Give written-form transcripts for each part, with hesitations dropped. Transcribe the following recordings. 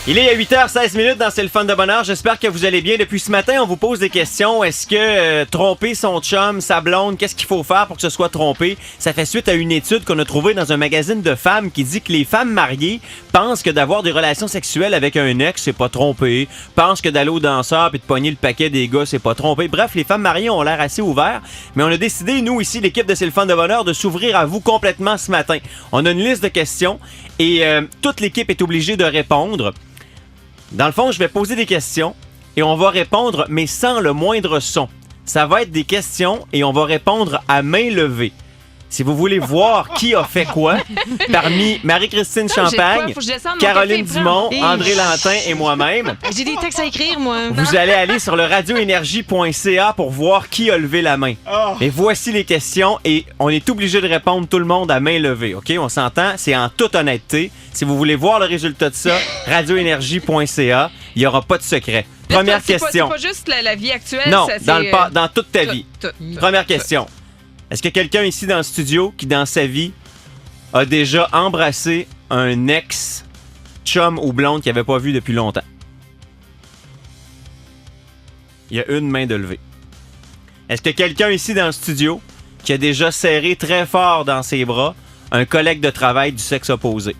Il est à 8h16 dans C'est le fun de bonheur. J'espère que vous allez bien. Depuis ce matin, on vous pose des questions. Est-ce que tromper son chum, sa blonde, qu'est-ce qu'il faut faire pour que ce soit trompé? Ça fait suite à une étude qu'on a trouvée dans un magazine de femmes qui dit que les femmes mariées pensent que d'avoir des relations sexuelles avec un ex, c'est pas tromper. Pensent que d'aller au danseur puis de pogner le paquet des gars, c'est pas tromper. Bref, les femmes mariées ont l'air assez ouvertes. Mais on a décidé, nous ici, l'équipe de C'est le fun de bonheur, de s'ouvrir à vous complètement ce matin. On a une liste de questions et toute l'équipe est obligée de répondre. Dans le fond, je vais poser des questions et on va répondre, mais sans le moindre son. Ça va être des questions et on va répondre à main levée. Si vous voulez voir qui a fait quoi, parmi Marie-Christine Champagne, Caroline Dumont, André Lantin et moi-même, j'ai des textes à écrire, moi. Vous allez aller sur le radioénergie.ca pour voir qui a levé la main. Et voici les questions et on est obligé de répondre tout le monde à main levée, OK? On s'entend? C'est en toute honnêteté. Si vous voulez voir le résultat de ça, radioénergie.ca, il n'y aura pas de secret. Première question. C'est pas juste la vie actuelle. Non, ça, dans toute ta vie. Première question. Est-ce qu'il y a quelqu'un ici dans le studio qui, dans sa vie, a déjà embrassé un ex-chum ou blonde qu'il n'avait pas vu depuis longtemps? Il y a une main de levée. Est-ce qu'il y a quelqu'un ici dans le studio qui a déjà serré très fort dans ses bras un collègue de travail du sexe opposé?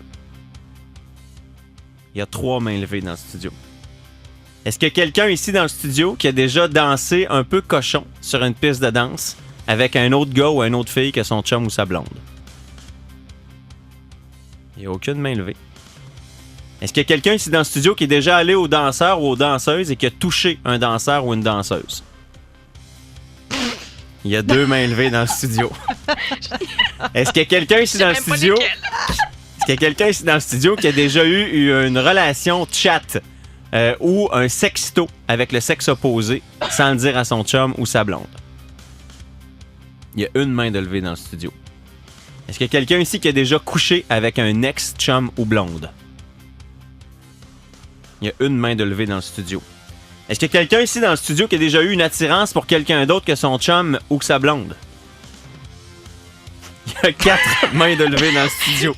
Il y a 3 mains levées dans le studio. Est-ce qu'il y a quelqu'un ici dans le studio qui a déjà dansé un peu cochon sur une piste de danse avec un autre gars ou une autre fille que son chum ou sa blonde? Il n'y a aucune main levée. Est-ce qu'il y a quelqu'un ici dans le studio qui est déjà allé au danseur ou aux danseuses et qui a touché un danseur ou une danseuse? Il y a 2 mains levées dans le studio. Est-ce qu'il y a quelqu'un ici dans le studio? Est-ce qu'il y a quelqu'un ici dans le studio qui a déjà eu une relation chat ou un sexto avec le sexe opposé sans le dire à son chum ou sa blonde? Il y a une main de levée dans le studio. Est-ce qu'il y a quelqu'un ici qui a déjà couché avec un ex-chum ou blonde? Il y a une main de levée dans le studio. Est-ce qu'il y a quelqu'un ici dans le studio qui a déjà eu une attirance pour quelqu'un d'autre que son chum ou que sa blonde? Il y a 4 mains de levée dans le studio.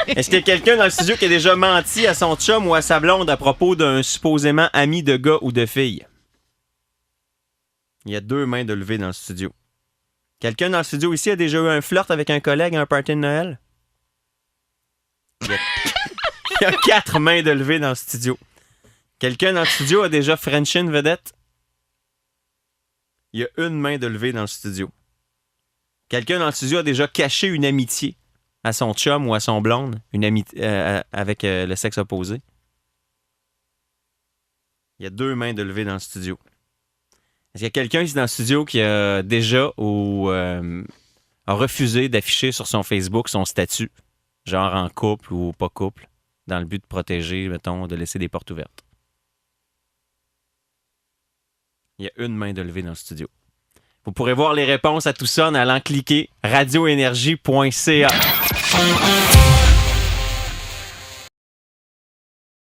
Est-ce qu'il y a quelqu'un dans le studio qui a déjà menti à son chum ou à sa blonde à propos d'un supposément ami de gars ou de fille? Il y a 2 mains de levée dans le studio. Quelqu'un dans le studio ici a déjà eu un flirt avec un collègue à un party de Noël? Il y a 4 mains de levée dans le studio. Quelqu'un dans le studio a déjà frenché une vedette? Il y a une main de levée dans le studio. Quelqu'un dans le studio a déjà caché une amitié à son chum ou à son blonde, une amitié avec le sexe opposé? Il y a 2 mains de levée dans le studio. Est-ce qu'il y a quelqu'un ici dans le studio qui a déjà ou a refusé d'afficher sur son Facebook son statut, genre en couple ou pas couple, dans le but de protéger, mettons, de laisser des portes ouvertes? Il y a une main de levée dans le studio. Vous pourrez voir les réponses à tout ça en allant cliquer radioénergie.ca.